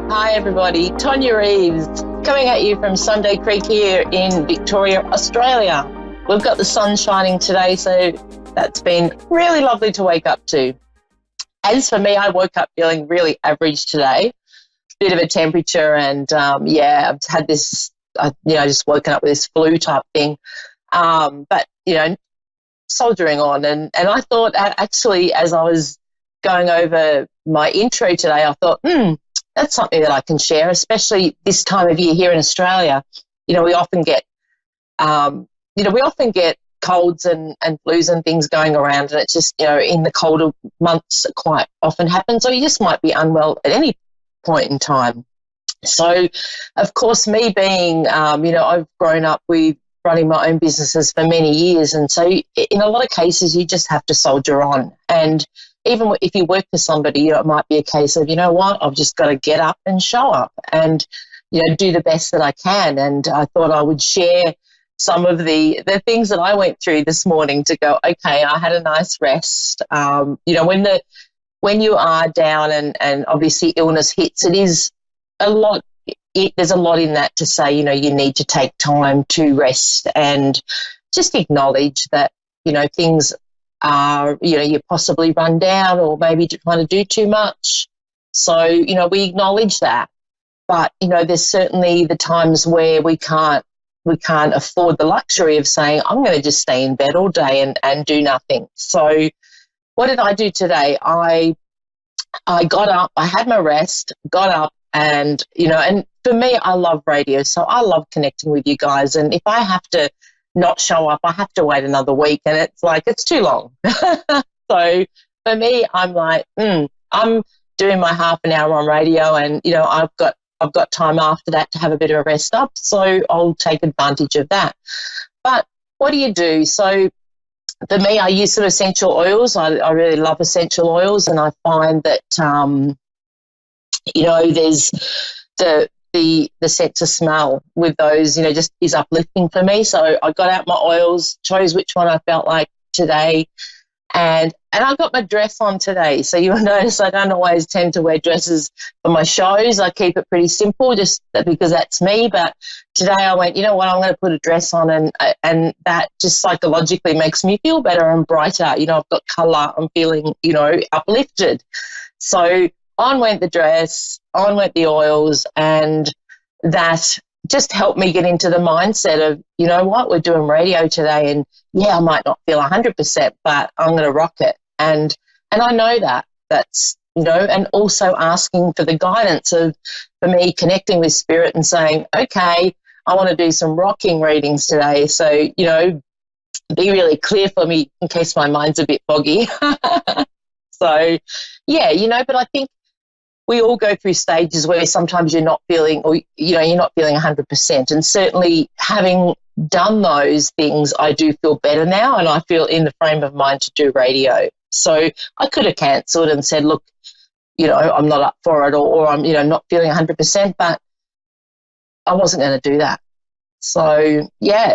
Hi everybody, Tonia Reeves coming at you from Sunday Creek here in Victoria, Australia. We've got the sun shining today, so that's been really lovely to wake up to. As for me, I woke up feeling really average today, bit of a temperature, and I've had this, just woken up with this flu type thing, but soldiering on. And I thought, actually, as I was going over my intro today, I thought, that's something that I can share, especially this time of year here in Australia. We often get, colds and flus and things going around, and it's just, in the colder months it quite often happens, or you just might be unwell at any point in time. So, of course, me being, I've grown up with running my own businesses for many years, and so in a lot of cases you just have to soldier on. And even if you work for somebody, it might be a case of, I've just got to get up and show up and, do the best that I can. And I thought I would share some of the things that I went through this morning to go, okay, I had a nice rest. When you are down and obviously illness hits, it is a lot. There's a lot in that to say, you need to take time to rest and just acknowledge that, things are, you possibly run down or maybe trying to do too much. So, we acknowledge that. But, there's certainly the times where we can't afford the luxury of saying, I'm going to just stay in bed all day and do nothing. So what did I do today? I got up, I had my rest, got up, and, and for me, I love radio, so I love connecting with you guys. And if I have to not show up, I have to wait another week, and it's too long. So for me, I'm like, I'm doing my half an hour on radio, and I've got time after that to have a bit of a rest up, so I'll take advantage of that. But what do you do? So for me, I use some essential oils. I really love essential oils, and I find that there's the sense of smell with those, just is uplifting for me. So I got out my oils, chose which one I felt like today, and I got my dress on today. So you'll notice I don't always tend to wear dresses for my shows. I keep it pretty simple just because that's me. But today I went, I'm going to put a dress on, and that just psychologically makes me feel better and brighter. I've got colour. I'm feeling, uplifted. So on went the dress, on went the oils, and that just helped me get into the mindset of, we're doing radio today, and I might not feel 100%, but I'm going to rock it. And I know that's, and also asking for the guidance for me connecting with spirit and saying, okay, I want to do some rocking readings today. So, be really clear for me in case my mind's a bit foggy. So, but I think we all go through stages where sometimes you're not feeling, or, you're not feeling 100%. And certainly having done those things, I do feel better now, and I feel in the frame of mind to do radio. So I could have cancelled and said, look, I'm not up for it, or I'm, not feeling 100%, but I wasn't going to do that. So,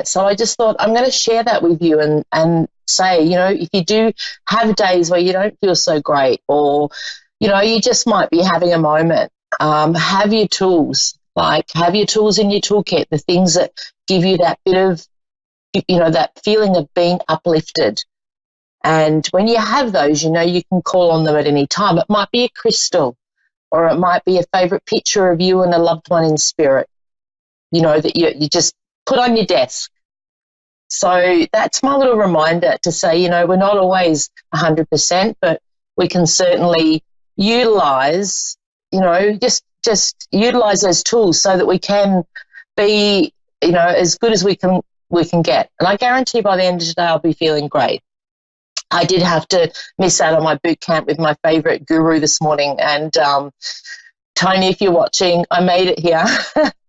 so I just thought I'm going to share that with you and say, if you do have days where you don't feel so great, or you just might be having a moment. Have your tools, have your tools in your toolkit, the things that give you that bit of, that feeling of being uplifted. And when you have those, you can call on them at any time. It might be a crystal, or it might be a favourite picture of you and a loved one in spirit, that you just put on your desk. So that's my little reminder to say, we're not always 100%, but we can certainly utilize, just utilize those tools so that we can be, as good as we can get. And I guarantee by the end of today I'll be feeling great. I did have to miss out on my boot camp with my favourite guru this morning, and Tony, if you're watching, I made it here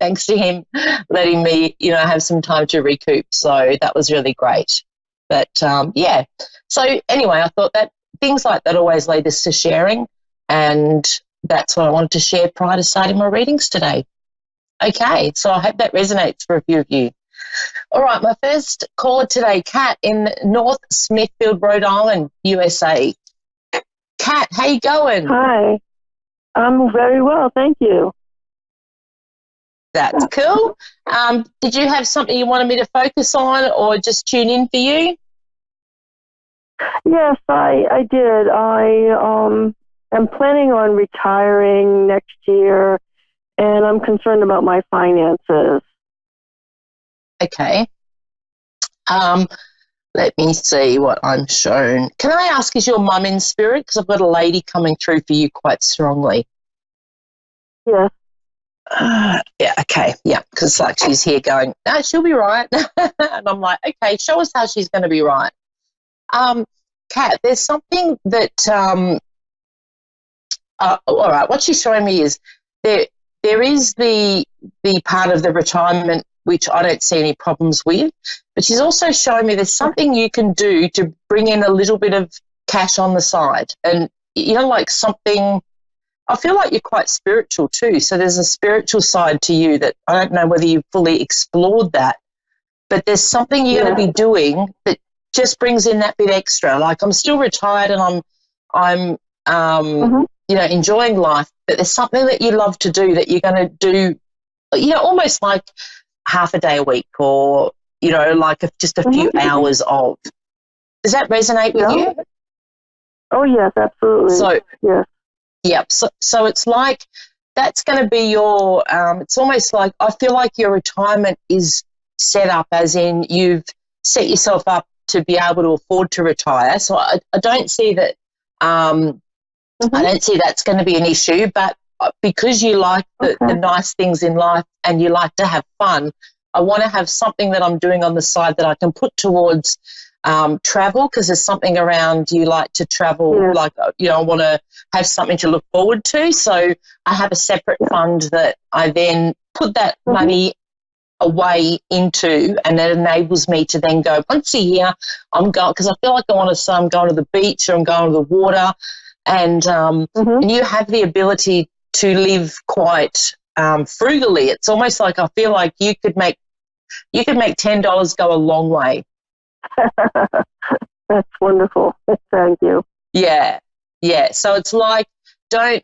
thanks to him letting me, have some time to recoup. So that was really great. But so anyway, I thought that things like that always lead us to sharing. And that's what I wanted to share prior to starting my readings today. Okay, so I hope that resonates for a few of you. All right, my first caller today, Kat in North Smithfield, Rhode Island, USA. Kat, how you going? Hi, I'm very well, thank you. That's cool. Did you have something you wanted me to focus on or just tune in for you? Yes, I did. I am planning on retiring next year, and I'm concerned about my finances. Okay. Let me see what I'm shown. Can I ask, is your mum in spirit? Because I've got a lady coming through for you quite strongly. Yes. Yeah, okay, yeah, because like she's here going, no, she'll be right. And I'm like, okay, show us how she's going to be right. Kat, there's something that, all right, what she's showing me is there is the part of the retirement which I don't see any problems with, but she's also showing me there's something you can do to bring in a little bit of cash on the side. And, you know, like something, I feel like you're quite spiritual too, so there's a spiritual side to you that I don't know whether you've fully explored that, but there's something you're going to be doing that just brings in that bit extra. Like I'm still retired and I'm you know, enjoying life, but there's something that you love to do that you're going to do, you know, almost like half a day a week or, you know, like just a few hours of. Does that resonate with you? Oh, yes, absolutely. So, yes. Yep. So it's like that's going to be your, it's almost like I feel like your retirement is set up as in you've set yourself up to be able to afford to retire. So I don't see that, I don't see that's going to be an issue, but because you like the nice things in life and you like to have fun, I want to have something that I'm doing on the side that I can put towards travel, because there's something around you like to travel, like, you know, I want to have something to look forward to. So I have a separate fund that I then put that money away into, and that enables me to then go once a year, I'm going, because I feel like I want to say I'm going to the beach or I'm going to the water, and you have the ability to live quite frugally. It's almost like I feel like you could make $10 go a long way. That's wonderful. Thank you. Yeah. So it's like,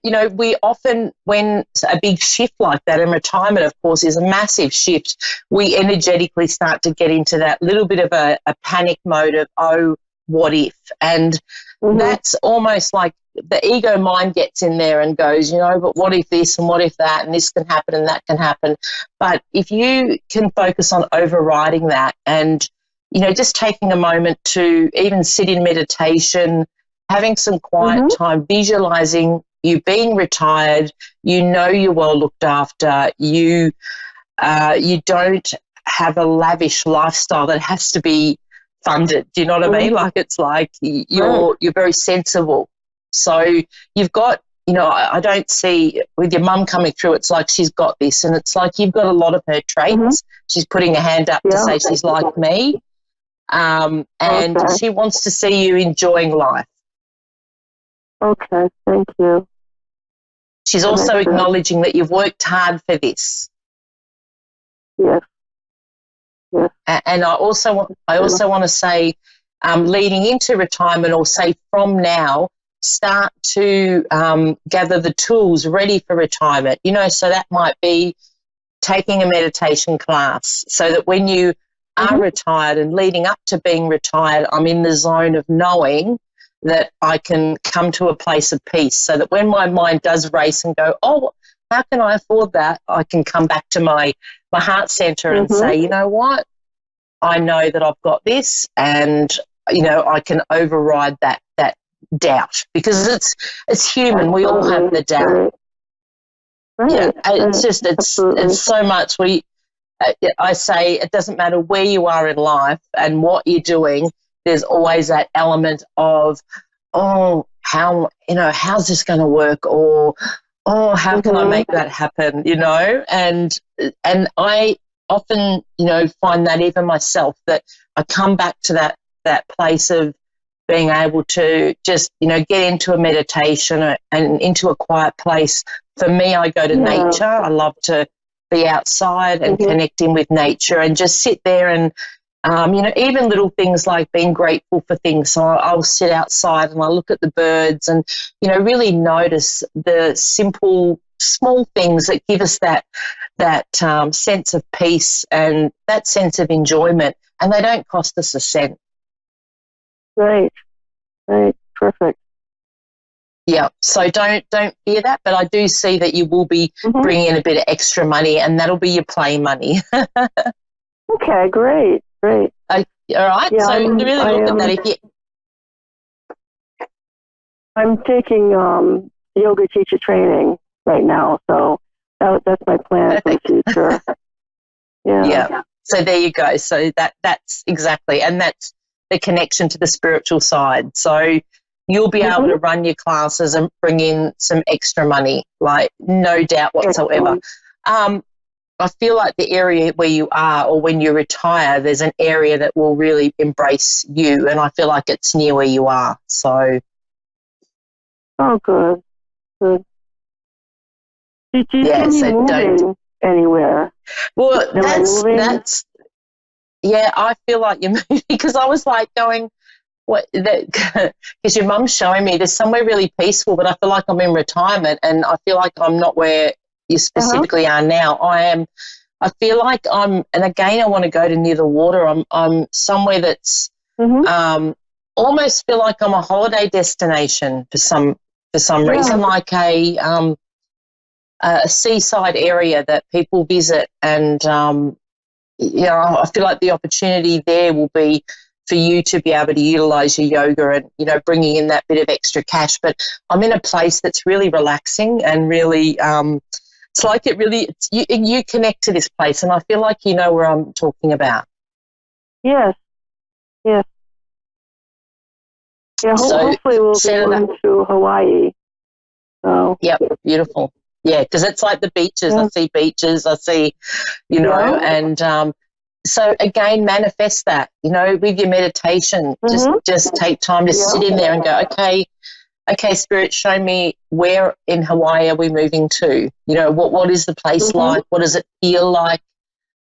you know, we often, when a big shift like that, and retirement, of course, is a massive shift, we energetically start to get into that little bit of a panic mode of, oh, what if? And that's almost like the ego mind gets in there and goes, you know, but what if this and what if that, and this can happen and that can happen. But if you can focus on overriding that and, you know, just taking a moment to even sit in meditation, having some quiet time, visualizing you being retired, you know you're well looked after, you don't have a lavish lifestyle that has to be funded. Do you know what I mean? Like it's like you're very sensible. So you've got, you know, I don't see with your mum coming through, it's like she's got this, and it's like you've got a lot of her traits. She's putting a hand up to say she's like me, and she wants to see you enjoying life. Okay, thank you. She's also acknowledging that you've worked hard for this. Yes. And I also want to say, leading into retirement, or say from now, start to gather the tools ready for retirement. You know, so that might be taking a meditation class, so that when you are retired and leading up to being retired, I'm in the zone of knowing that I can come to a place of peace, so that when my mind does race and go, oh, how can I afford that? I can come back to my heart center and say, you know what? I know that I've got this, and, you know, I can override that doubt, because it's human. We all have the doubt. Yeah, it's so much. I say it doesn't matter where you are in life and what you're doing, there's always that element of, oh, how's this going to work, or, oh, how can I make that happen, you know? And I often, you know, find that even myself, that I come back to that place of being able to just, you know, get into a meditation and into a quiet place. For me, I go to nature. I love to be outside and connecting with nature and just sit there and, you know, even little things like being grateful for things. So I'll sit outside and I look at the birds and, you know, really notice the simple, small things that give us that sense of peace and that sense of enjoyment, and they don't cost us a cent. Right. Perfect. Yeah, so don't fear that, but I do see that you will be bringing in a bit of extra money, and that'll be your play money. Okay, great. All right, Yeah, so really look at that. If you I'm taking yoga teacher training right now, so that's my plan for the future. Yeah. So there you go. So that's exactly, and that's the connection to the spiritual side. So you'll be able to run your classes and bring in some extra money, like no doubt whatsoever. I feel like the area where you are, or when you retire, there's an area that will really embrace you, and I feel like it's near where you are. So. Oh, good. Did you see me moving anywhere? Well, that's yeah, I feel like you're moving, because I was like going, what, because your mum's showing me there's somewhere really peaceful, but I feel like I'm in retirement, and I feel like I'm not where you specifically are now. I feel like and again, I want to go to near the water. I'm somewhere that's almost feel like I'm a holiday destination for some reason, like a seaside area that people visit, and I feel like the opportunity there will be for you to be able to utilize your yoga and bringing in that bit of extra cash. But I'm in a place that's really relaxing and really it's like you connect to this place, and I feel like you know where I'm talking about. Yes. Yeah, hopefully we'll be going to Hawaii. So. Yep, beautiful. Yeah, because it's like the beaches. I see beaches. I see, and so again, manifest that. With your meditation, just take time to sit in there and go, okay, Spirit, show me where in Hawaii are we moving to? What is the place like? What does it feel like?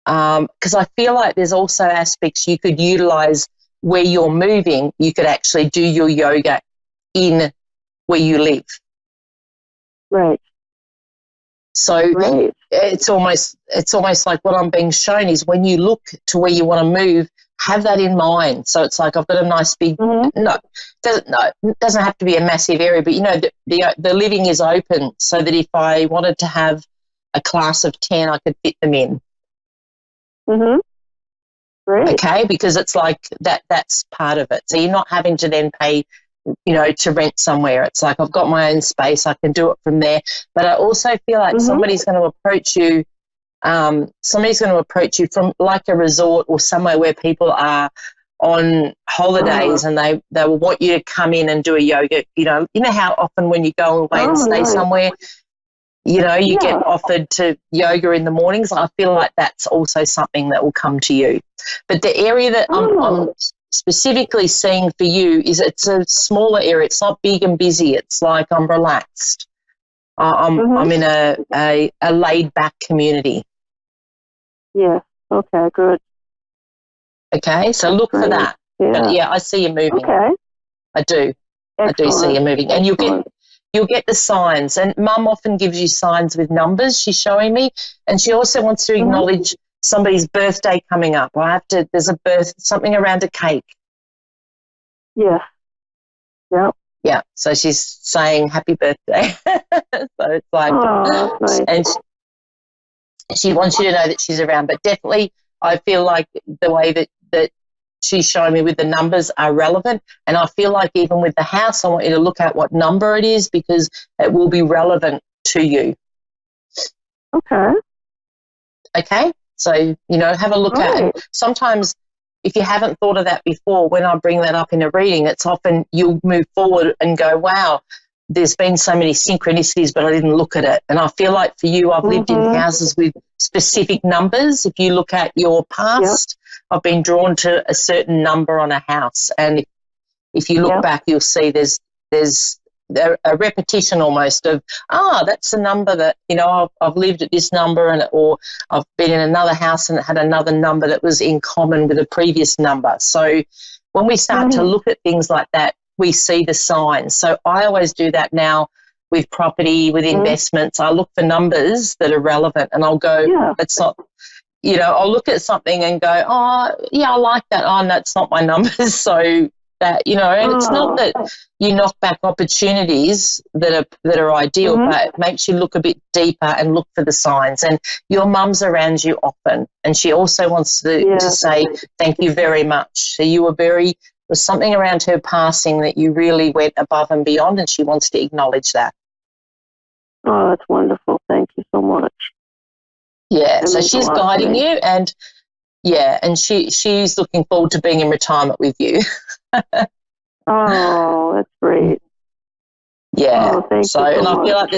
Because I feel like there's also aspects you could utilize where you're moving. You could actually do your yoga in where you live. Right. So it's almost like what I'm being shown is when you look to where you want to move, have that in mind. So it's like I've got a nice big it doesn't have to be a massive area, but the living is open, so that if I wanted to have a class of 10, I could fit them in. Great. Okay, because it's like that's part of it. So you're not having to then pay to rent somewhere. It's like I've got my own space, I can do it from there. But I also feel like somebody's going to approach you from like a resort or somewhere where people are on holidays, and they will want you to come in and do a yoga. You know how often when you go away and stay somewhere, you get offered to yoga in the mornings. I feel like that's also something that will come to you. But the area that I'm specifically seeing for you is it's a smaller area. It's not big and busy. It's like I'm relaxed. I'm in a laid back community. Yeah. Okay. Good. Okay. So look for that. Yeah. But I see you moving. Okay. I do. Excellent. I do see you moving, and you'll get the signs. And Mum often gives you signs with numbers. She's showing me, and she also wants to acknowledge somebody's birthday coming up. There's something around a cake. Yeah. Yep. Yeah. So she's saying happy birthday. So it's like, nice. And she wants you to know that she's around. But definitely I feel like the way that she's showing me with the numbers are relevant. And I feel like even with the house, I want you to look at what number it is, because it will be relevant to you. Okay. Okay. So, have a look at it. Sometimes if you haven't thought of that before, when I bring that up in a reading, it's often you'll move forward and go, wow, there's been so many synchronicities, but I didn't look at it. And I feel like for you, I've lived in houses with specific numbers. If you look at your past, I've been drawn to a certain number on a house. And if you look back, you'll see there's a repetition almost of, that's the number that, I've lived at this number, or I've been in another house and it had another number that was in common with a previous number. So when we start to look at things like that, we see the signs. So I always do that now with property, with investments. I look for numbers that are relevant, and I'll go, it's not, I'll look at something and go, oh, yeah, I like that. Oh, no, it's not my numbers. So that, and it's not that you knock back opportunities that are ideal, but it makes you look a bit deeper and look for the signs. And your mum's around you often, and she also wants to say thank you very much. So you were there's something around her passing that you really went above and beyond, and she wants to acknowledge that. Oh, that's wonderful. Thank you so much. Yeah, so she's guiding you, and she's looking forward to being in retirement with you. Oh, that's great. Yeah. Oh, thank you so and I much. feel like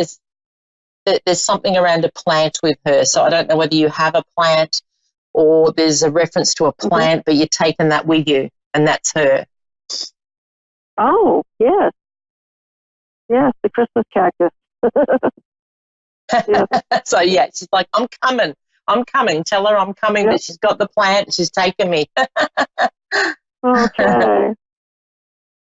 there's something around a plant with her. So I don't know whether you have a plant or there's a reference to a plant, but you're taking that with you, and that's her. Oh, yes. Yes, the Christmas cactus. So, she's like, I'm coming. Tell her I'm coming, but she's got the plant. She's taking me. Okay.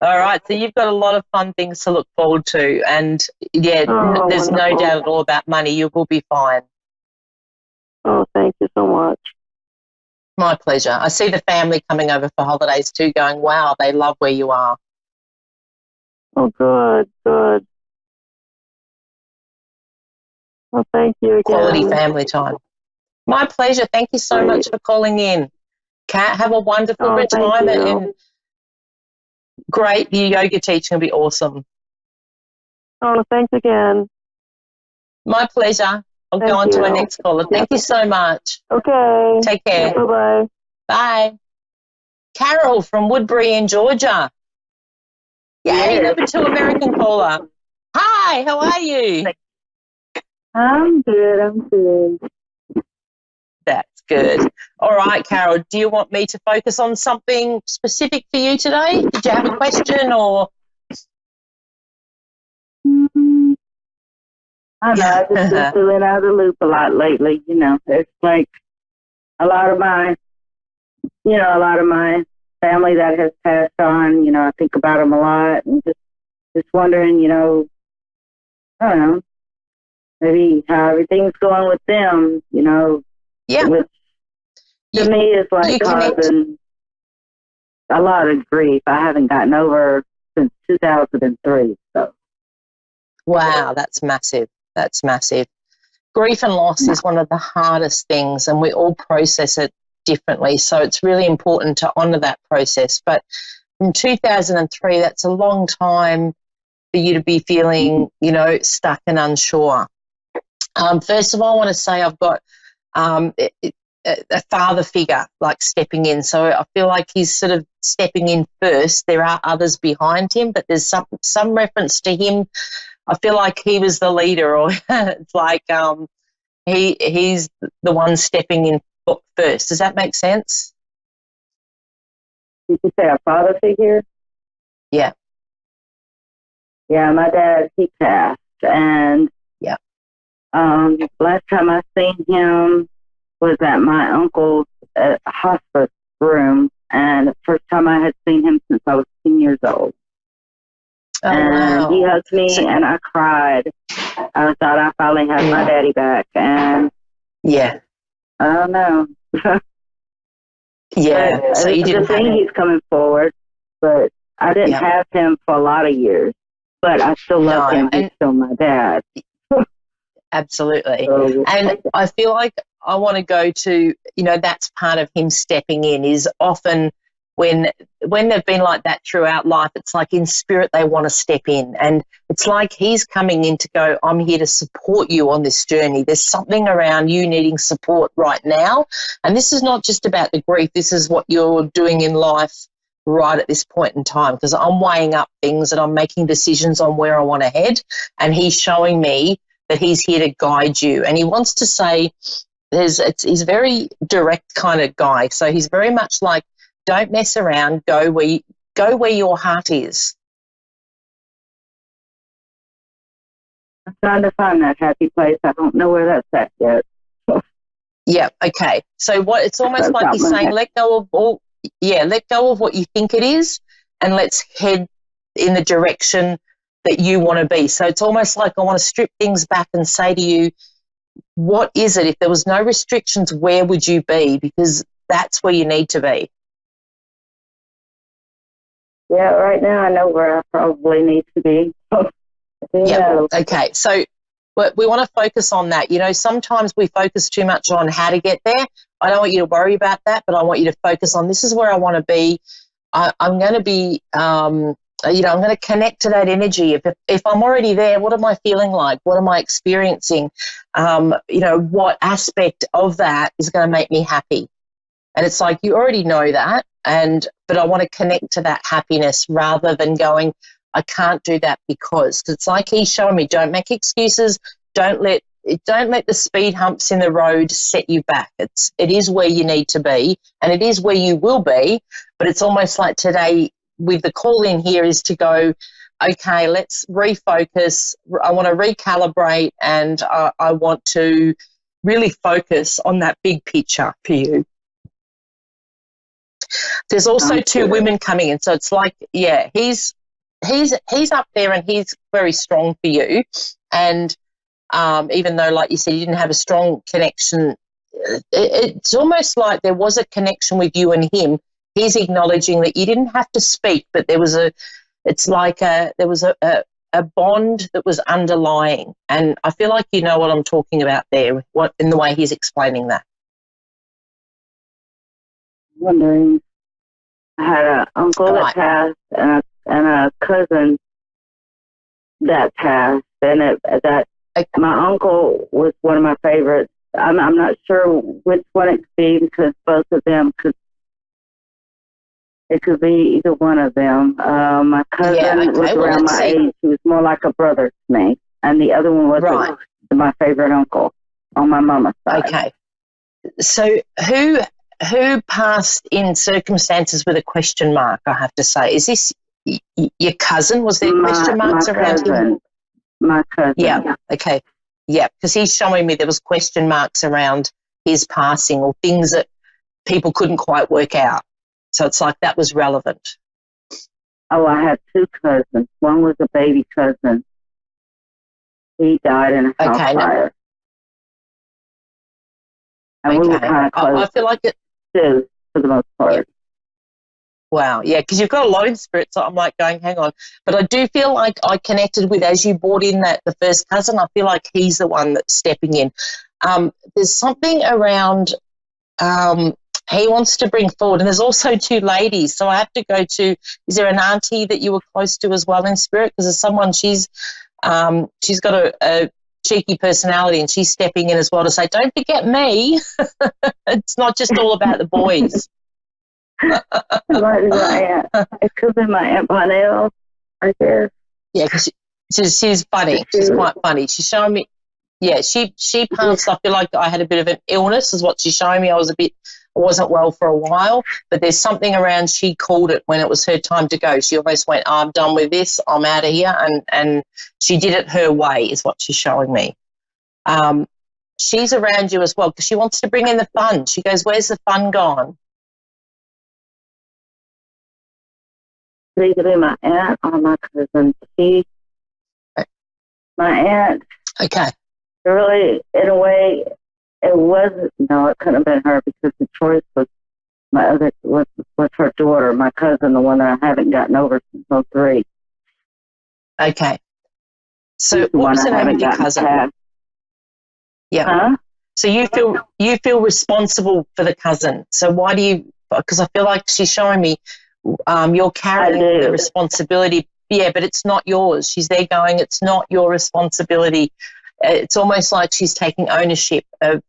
All right, so you've got a lot of fun things to look forward to, and, there's wonderful. no doubt at all about money. You will be fine. Oh, thank you so much. My pleasure. I see the family coming over for holidays too, going, wow, they love where you are. Oh, good. Well, thank you again. Quality family time. My pleasure. Thank you so much for calling in. Kat, have a wonderful retirement, and great. Your yoga teaching will be awesome. Oh, thanks again. My pleasure. I'll go on to our next caller. Thank you so much. Okay. Take care. Bye-bye. Bye. Carol from Woodbury in Georgia. Yay, number 2 American caller. Hi, how are you? I'm good. That's good. All right, Carol, do you want me to focus on something specific for you today? Did you have a question or? I know, I've just been feeling out of the loop a lot lately. It's like a lot of my family that has passed on, I think about them a lot, and just wondering, I don't know, maybe how everything's going with them, which to me is like causing a lot of grief. I haven't gotten over since 2003. So. Wow, that's massive. That's massive. Grief and loss is one of the hardest things, and we all process it differently. So it's really important to honour that process. But from 2003, that's a long time for you to be feeling, stuck and unsure. First of all, I want to say I've got a father figure like stepping in. So I feel like he's sort of stepping in first. There are others behind him, but there's some reference to him. I feel like he was the leader, or it's like he's the one stepping in first. Does that make sense? Did you say a father figure? Yeah. Yeah, my dad, he passed, and last time I seen him was at my uncle's hospice room, and the first time I had seen him since I was 10 years old. Oh, and wow. he hugged me, and I cried. I thought I finally had my daddy back, and I don't know. So you didn't have him. He's coming forward, but I didn't have him for a lot of years, but I still love him. He's still my dad. Absolutely. And I feel like I want to go to, that's part of him stepping in, is often when they've been like that throughout life, it's like in spirit they want to step in, and it's like he's coming in to go, I'm here to support you on this journey. There's something around you needing support right now, and this is not just about the grief. This is what you're doing in life right at this point in time, because I'm weighing up things and I'm making decisions on where I want to head, and he's showing me that he's here to guide you. And he wants to say, he's a very direct kind of guy, so he's very much like, don't mess around, go where your heart is. I'm trying to find that happy place. I don't know where that's at yet. Yeah, okay. So it's almost like he's saying, let go of what you think it is, and let's head in the direction that you want to be. So it's almost like I want to strip things back and say to you, what is it? If there was no restrictions, where would you be? Because that's where you need to be. Yeah, right now I know where I probably need to be. Yeah. Okay. So we want to focus on that. You know, sometimes we focus too much on how to get there. I don't want you to worry about that, but I want you to focus on, this is where I want to be. I'm going to be, I'm going to connect to that energy. If I'm already there, what am I feeling like? What am I experiencing? What aspect of that is going to make me happy? And it's like, you already know that, but I want to connect to that happiness rather than going, I can't do that because it's like he's showing me, don't make excuses. Don't let the speed humps in the road set you back. It is where you need to be, and it is where you will be. But it's almost like today with the call in here is to go, okay, let's refocus. I want to recalibrate, and I want to really focus on that big picture for you. There's also two women coming in, so it's like, yeah, he's up there and he's very strong for you, and even though, like you said, you didn't have a strong connection, it's almost like there was a connection with you and him. He's acknowledging that you didn't have to speak, but there was a bond that was underlying, and I feel like you know what I'm talking about there, in the way he's explaining that. Wondering, I had an uncle that passed and a cousin that passed, and my uncle was one of my favorites. I'm not sure which one it could be because both of them it could be either one of them. My cousin was around my age. He was more like a brother to me, and the other one was my favorite uncle on my mama's side. Okay, so who passed in circumstances with a question mark, I have to say? Is this your cousin? Was there question marks around him? My cousin. Yeah, okay. Yeah, because he's showing me there was question marks around his passing or things that people couldn't quite work out. So it's like that was relevant. Oh, I had two cousins. One was a baby cousin. He died in a house fire. And we were kind of close. I feel like it too, for the most part. Yeah. Wow, yeah, because you've got a lot in spirit, so I'm like going, hang on. But I do feel like I connected with, as you brought in the first cousin, I feel like he's the one that's stepping in. There's something around he wants to bring forward, and there's also two ladies, so I have to go to, is there an auntie that you were close to as well in spirit? Because there's someone, she's got a cheeky personality, and she's stepping in as well to say, don't forget me. It's not just all about the boys. It could be my Aunt Bonnell right there. Yeah, because she's funny. She's quite funny. She's showing me, yeah, she passed. I feel like I had a bit of an illness is what she's showing me. I wasn't well for a while, but there's something around, she called it when it was her time to go. She almost went, I'm done with this, I'm out of here, and she did it her way is what she's showing me. She's around you as well because she wants to bring in the fun. She goes, where's the fun gone? Either be my aunt or my cousin. My aunt. Okay. Really, in a way, it wasn't. No, it couldn't have been her because the choice was was her daughter, my cousin, the one that I haven't gotten over since 2003. Okay. So what was the name of your cousin? Past. Yeah. Huh? So you feel responsible for the cousin. So why do you? Because I feel like she's showing me. You're carrying the responsibility, yeah, but it's not yours. She's there going, it's not your responsibility. It's almost like she's taking ownership of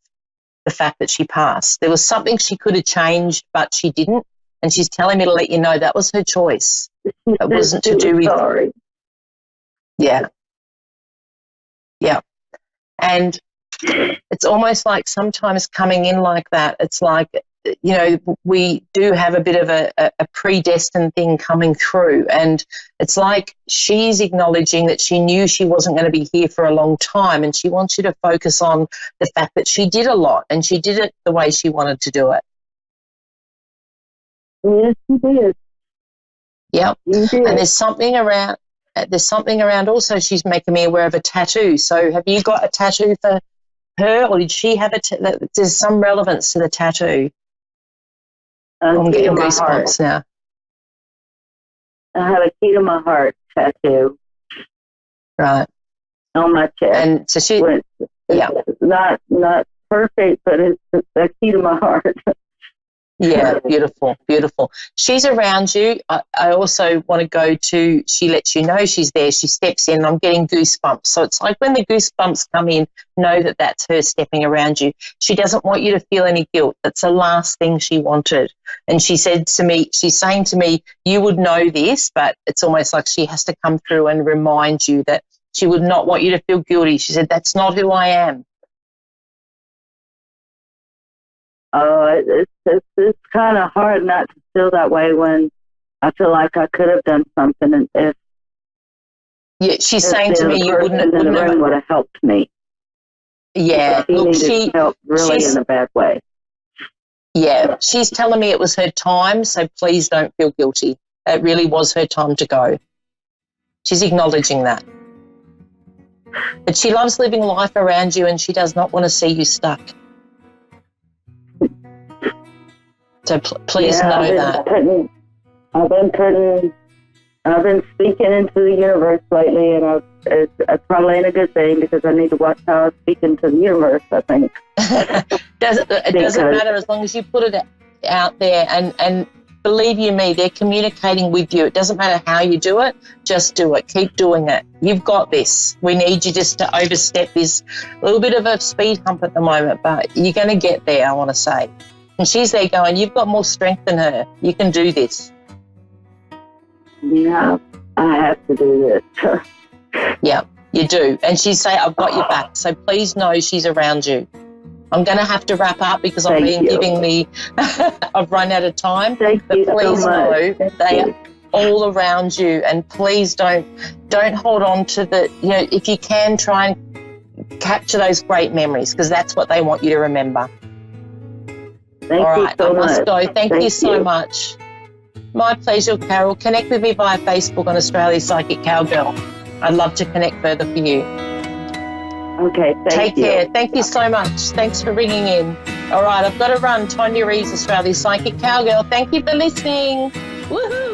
the fact that she passed. There was something she could have changed, but she didn't, and she's telling me to let you know that was her choice. It wasn't to do with... Sorry. Yeah. Yeah. And it's almost like sometimes coming in like that, it's like, you know, we do have a bit of a predestined thing coming through, and it's like she's acknowledging that she knew she wasn't going to be here for a long time, and she wants you to focus on the fact that she did a lot and she did it the way she wanted to do it. Yes, she did. Yep. You did. And there's something around there's something around also. She's making me aware of a tattoo. So have you got a tattoo for her, or did she have there's some relevance to the tattoo? I'm getting goosebumps now. I have a key to my heart tattoo. Right. On my chest. And so it's not perfect, but it's a key to my heart. Yeah, beautiful, beautiful. She's around you. I also want to go to, she lets you know she's there. She steps in, and I'm getting goosebumps. So it's like when the goosebumps come in, know that that's her stepping around you. She doesn't want you to feel any guilt. That's the last thing she wanted. And she said to me, she's saying to me, you would know this, but it's almost like she has to come through and remind you that she would not want you to feel guilty. She said, that's not who I am. Oh, it's kind of hard not to feel that way when I feel like I could have done something, and she's saying to me you wouldn't have would have helped me. Yeah, she helped really in a bad way. Yeah, she's telling me it was her time, so please don't feel guilty. It really was her time to go. She's acknowledging that. But she loves living life around you, and she does not want to see you stuck. So please know that. I've been speaking into the universe lately, and it probably ain't a good thing because I need to watch how I speak into the universe, I think. It doesn't matter as long as you put it out there, and believe you me, they're communicating with you. It doesn't matter how you do it, just do it. Keep doing it. You've got this. We need you just to overstep this little bit of a speed hump at the moment, but you're going to get there, I want to say. And she's there going, you've got more strength than her. You can do this. Yeah, I have to do this. Yeah, you do. And she's saying, I've got your back. So please know she's around you. I'm going to have to wrap up because I've run out of time. Thank but you please so much. know they are all around you. And please don't hold on to if you can, try and capture those great memories because that's what they want you to remember. Thank all you right, so I must much. go. Thank you so much. My pleasure, Carol. Connect with me via Facebook on Australia's Psychic Cowgirl. I'd love to connect further for you. Okay, Take care. Thank you so much. Thanks for ringing in. All right, I've got to run. Tonia Reeves, Australia's Psychic Cowgirl. Thank you for listening. Woohoo!